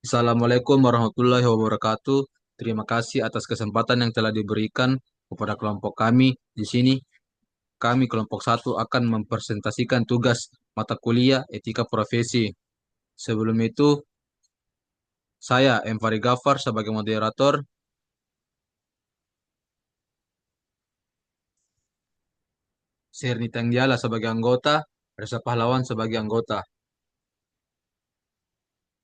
Assalamualaikum warahmatullahi wabarakatuh. Terima kasih atas kesempatan yang telah diberikan kepada kelompok kami. Di sini, kami kelompok satu akan mempresentasikan tugas mata kuliah etika profesi. Sebelum itu, saya M. Fari Ghaffar sebagai moderator, Sirni Tangdiala sebagai anggota, Reza Pahlawan sebagai anggota.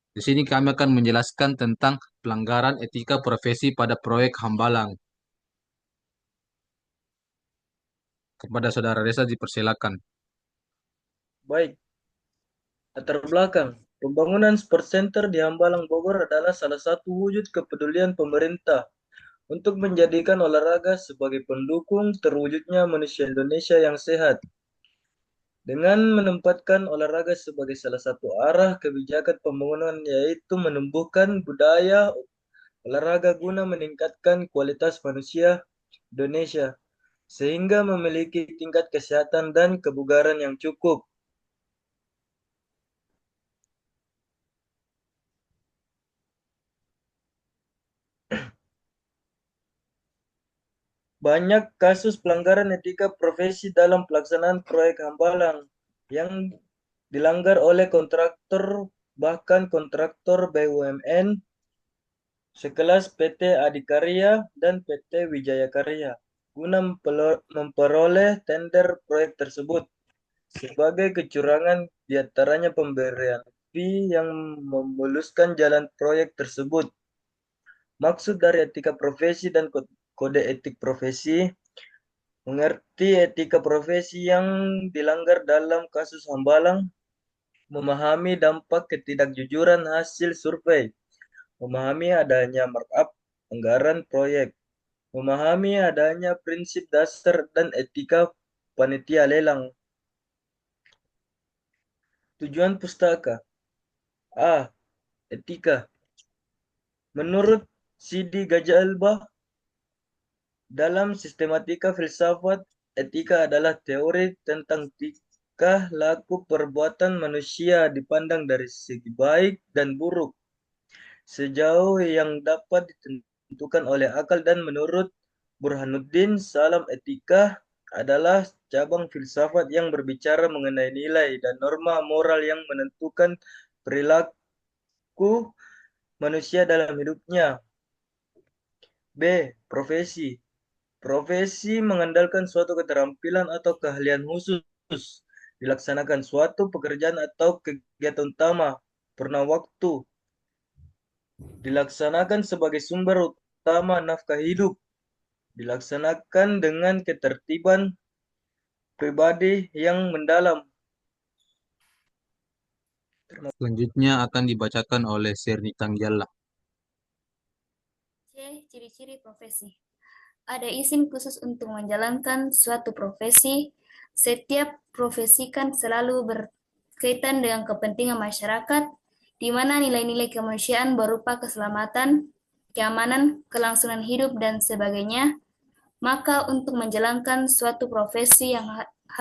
Di sini kami akan menjelaskan tentang pelanggaran etika profesi pada proyek Hambalang. Kepada Saudara Reza dipersilakan. Baik, latar belakang. Pembangunan Sport Center di Hambalang Bogor adalah salah satu wujud kepedulian pemerintah untuk menjadikan olahraga sebagai pendukung terwujudnya manusia Indonesia yang sehat. Dengan menempatkan olahraga sebagai salah satu arah kebijakan pembangunan yaitu menumbuhkan budaya olahraga guna meningkatkan kualitas manusia Indonesia sehingga memiliki tingkat kesehatan dan kebugaran yang cukup. Banyak kasus pelanggaran etika profesi dalam pelaksanaan proyek Hambalang yang dilanggar oleh kontraktor, bahkan kontraktor BUMN sekelas PT Adikarya dan PT Wijaya Karya guna memperoleh tender proyek tersebut. Sebagai kecurangan diantaranya pemberian fee yang memuluskan jalan proyek tersebut. Maksud dari etika profesi dan kode etik profesi, mengerti etika profesi yang dilanggar dalam kasus Hambalang, memahami dampak ketidakjujuran hasil survei, memahami adanya markup anggaran proyek, memahami adanya prinsip dasar dan etika panitia lelang. Tujuan pustaka. A. Etika. Menurut Sidi Gajah Elba, dalam sistematika filsafat, etika adalah teori tentang tingkah laku perbuatan manusia dipandang dari segi baik dan buruk, sejauh yang dapat ditentukan oleh akal dan menurut Burhanuddin Salam etika adalah cabang filsafat yang berbicara mengenai nilai dan norma moral yang menentukan perilaku manusia dalam hidupnya. B. Profesi. Profesi mengandalkan suatu keterampilan atau keahlian khusus dilaksanakan suatu pekerjaan atau kegiatan utama pernah waktu dilaksanakan sebagai sumber utama nafkah hidup dilaksanakan dengan ketertiban pribadi yang mendalam. Selanjutnya akan dibacakan oleh Sirni Tangdiala. C. Ciri-ciri profesi. Ada izin khusus untuk menjalankan suatu profesi. Setiap profesi kan selalu berkaitan dengan kepentingan masyarakat, di mana nilai-nilai kemanusiaan berupa keselamatan, keamanan, kelangsungan hidup, dan sebagainya. Maka untuk menjalankan suatu profesi yang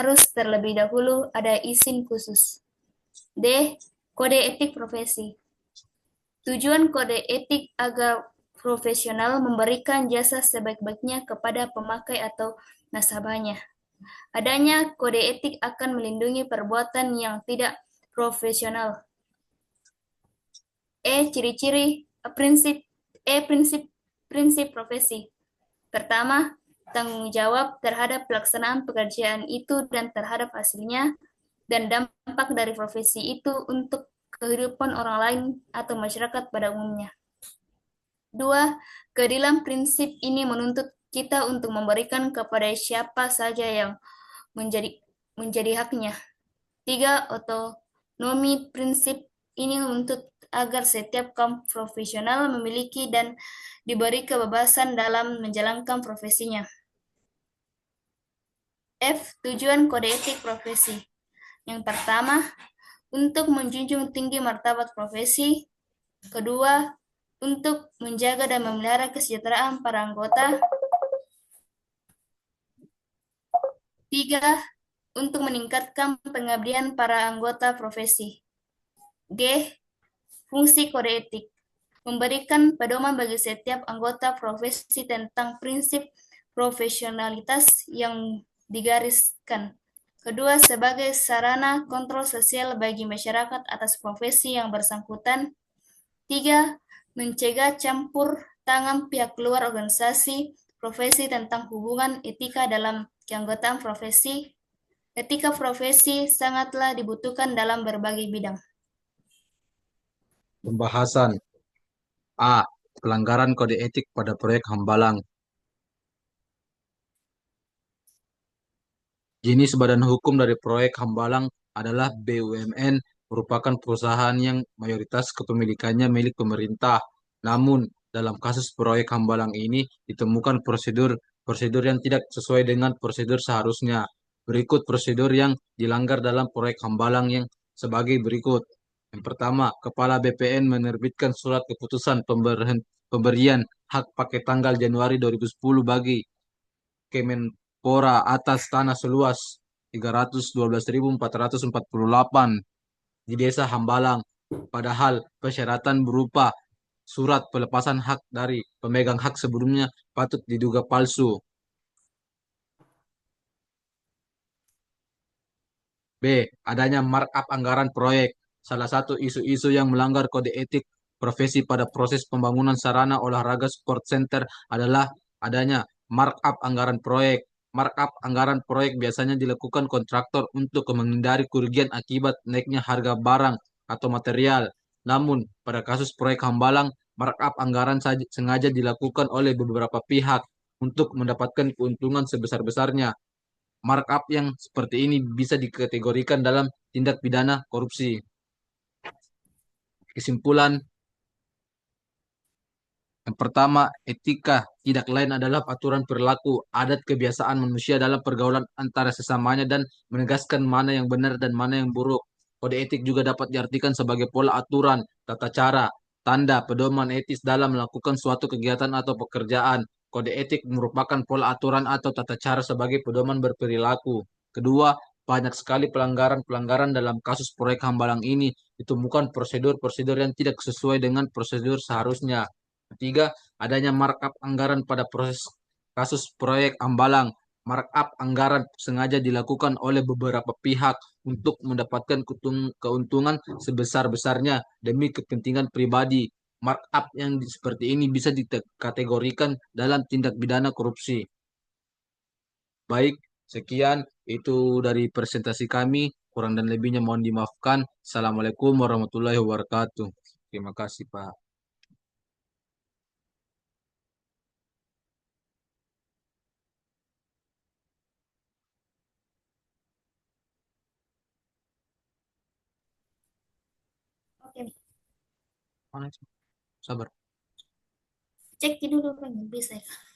harus terlebih dahulu ada izin khusus. D. Kode etik profesi. Tujuan kode etik agar profesional memberikan jasa sebaik-baiknya kepada pemakai atau nasabahnya. Adanya kode etik akan melindungi perbuatan yang tidak profesional. Ciri-ciri prinsip prinsip profesi. Pertama, tanggung jawab terhadap pelaksanaan pekerjaan itu dan terhadap hasilnya dan dampak dari profesi itu untuk kehidupan orang lain atau masyarakat pada umumnya. Dua, keadilan prinsip ini menuntut kita untuk memberikan kepada siapa saja yang menjadi menjadi haknya. Tiga, otonomi prinsip ini menuntut agar setiap kaum profesional memiliki dan diberi kebebasan dalam menjalankan profesinya. F. Tujuan kode etik profesi. Yang pertama, untuk menjunjung tinggi martabat profesi. Kedua, untuk menjaga dan memelihara kesejahteraan para anggota. Tiga, untuk meningkatkan pengabdian para anggota profesi. G. Fungsi kode etik. memberikan pedoman bagi setiap anggota profesi tentang prinsip profesionalitas yang digariskan. Kedua, sebagai sarana kontrol sosial bagi masyarakat atas profesi yang bersangkutan. Tiga, mencegah campur tangan pihak luar organisasi profesi tentang hubungan etika dalam keanggotaan profesi. Etika profesi sangatlah dibutuhkan dalam berbagai bidang. Pembahasan A. Pelanggaran kode etik pada proyek Hambalang. Jenis badan hukum dari proyek Hambalang adalah BUMN, merupakan perusahaan yang mayoritas kepemilikannya milik pemerintah. Namun, dalam kasus proyek Hambalang ini ditemukan prosedur yang tidak sesuai dengan prosedur seharusnya. Berikut prosedur yang dilanggar dalam proyek Hambalang yang sebagai berikut. Yang pertama, Kepala BPN menerbitkan surat keputusan pemberian hak pakai tanggal Januari 2010 bagi Kemenpora atas tanah seluas 312.448 di Desa Hambalang. Padahal persyaratan berupa surat pelepasan hak dari pemegang hak sebelumnya patut diduga palsu. B. Adanya markup anggaran proyek. Salah satu isu-isu yang melanggar kode etik profesi pada proses pembangunan sarana olahraga sport center adalah adanya markup anggaran proyek. Markup anggaran proyek biasanya dilakukan kontraktor untuk menghindari kerugian akibat naiknya harga barang atau material. Namun, pada kasus proyek Hambalang, markup anggaran sengaja dilakukan oleh beberapa pihak untuk mendapatkan keuntungan sebesar-besarnya. Markup yang seperti ini bisa dikategorikan dalam tindak pidana korupsi. Kesimpulan, yang pertama, etika tidak lain adalah aturan perilaku, adat kebiasaan manusia dalam pergaulan antara sesamanya dan menegaskan mana yang benar dan mana yang buruk. Kode etik juga dapat diartikan sebagai pola aturan, tata cara, tanda, pedoman etis dalam melakukan suatu kegiatan atau pekerjaan. Kode etik merupakan pola aturan atau tata cara sebagai pedoman berperilaku. Kedua, banyak sekali pelanggaran-pelanggaran dalam kasus proyek Hambalang ini ditemukan prosedur-prosedur yang tidak sesuai dengan prosedur seharusnya. Ketiga, adanya markup anggaran pada proses kasus proyek Hambalang. Markup anggaran sengaja dilakukan oleh beberapa pihak untuk mendapatkan keuntungan sebesar-besarnya demi kepentingan pribadi. Markup yang seperti ini bisa dikategorikan dalam tindak pidana korupsi. Baik, sekian itu dari presentasi kami. Kurang dan lebihnya mohon dimaafkan. Assalamualaikum warahmatullahi wabarakatuh. Terima kasih, Pak. Oke, Sabar. cek dulu kan bisa ya.